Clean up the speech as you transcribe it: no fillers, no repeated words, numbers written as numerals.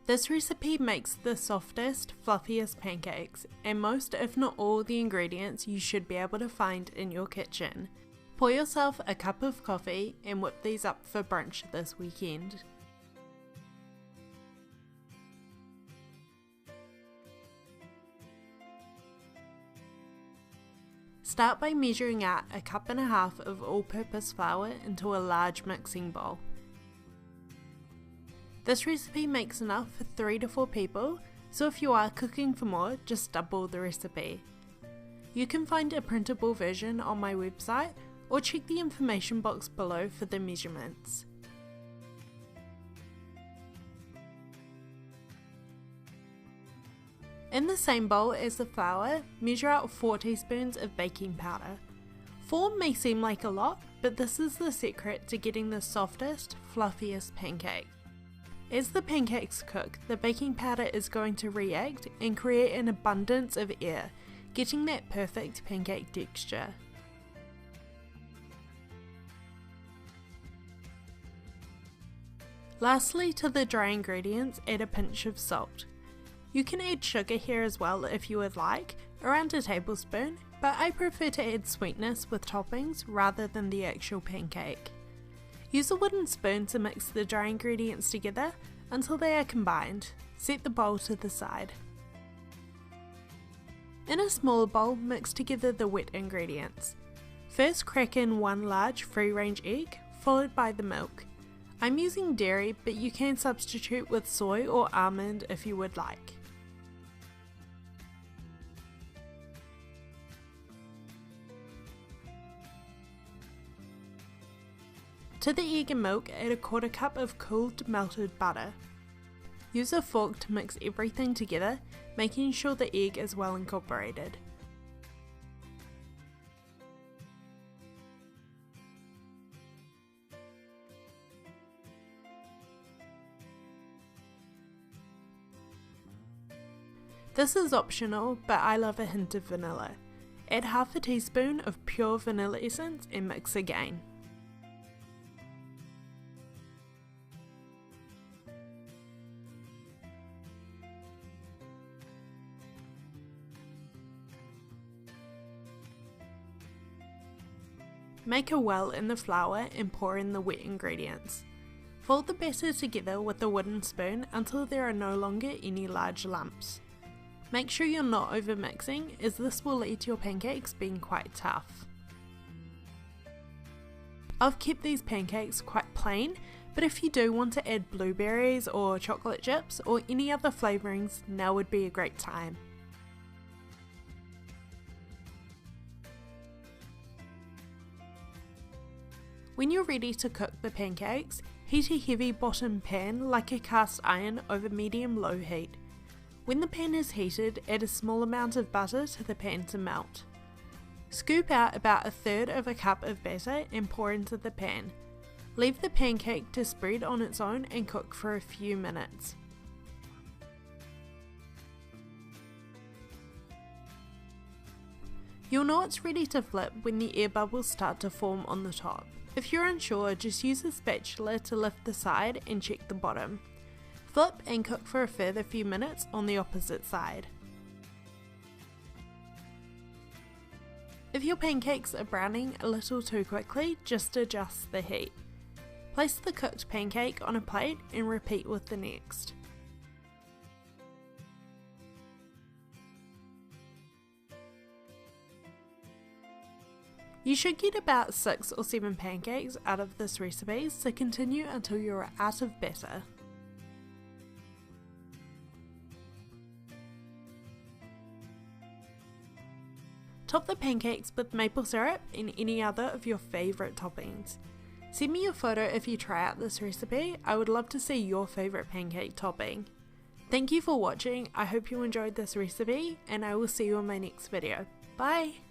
This recipe makes the softest, fluffiest pancakes, and most if not all the ingredients you should be able to find in your kitchen. Pour yourself a cup of coffee and whip these up for brunch this weekend. Start by measuring out a cup and a half of all-purpose flour into a large mixing bowl. This recipe makes enough for 3 to 4 people, so if you are cooking for more, just double the recipe. You can find a printable version on my website or check the information box below for the measurements. In the same bowl as the flour, measure out 4 teaspoons of baking powder. 4 may seem like a lot, but this is the secret to getting the softest, fluffiest pancake. As the pancakes cook, the baking powder is going to react and create an abundance of air, getting that perfect pancake texture. Lastly, to the dry ingredients, add a pinch of salt. You can add sugar here as well if you would like, around a tablespoon, but I prefer to add sweetness with toppings rather than the actual pancake. Use a wooden spoon to mix the dry ingredients together until they are combined. Set the bowl to the side. In a smaller bowl, mix together the wet ingredients. First, crack in 1 large free-range egg, followed by the milk. I'm using dairy, but you can substitute with soy or almond if you would like. To the egg and milk, add a 1/4 cup of cooled melted butter. Use a fork to mix everything together, making sure the egg is well incorporated. This is optional, but I love a hint of vanilla. Add half a teaspoon of pure vanilla essence and mix again. Make a well in the flour and pour in the wet ingredients. Fold the batter together with a wooden spoon until there are no longer any large lumps. Make sure you're not over mixing, as this will lead to your pancakes being quite tough. I've kept these pancakes quite plain, but if you do want to add blueberries or chocolate chips or any other flavourings, now would be a great time. When you're ready to cook the pancakes, heat a heavy bottom pan like a cast iron over medium-low heat. When the pan is heated, add a small amount of butter to the pan to melt. Scoop out about 1/3 of a cup of batter and pour into the pan. Leave the pancake to spread on its own and cook for a few minutes. You'll know it's ready to flip when the air bubbles start to form on the top. If you're unsure, just use a spatula to lift the side and check the bottom. Flip and cook for a further few minutes on the opposite side. If your pancakes are browning a little too quickly, just adjust the heat. Place the cooked pancake on a plate and repeat with the next. You should get about 6 or 7 pancakes out of this recipe, so continue until you're out of batter. Top the pancakes with maple syrup and any other of your favourite toppings. Send me a photo if you try out this recipe. I would love to see your favourite pancake topping. Thank you for watching. I hope you enjoyed this recipe, and I will see you in my next video. Bye!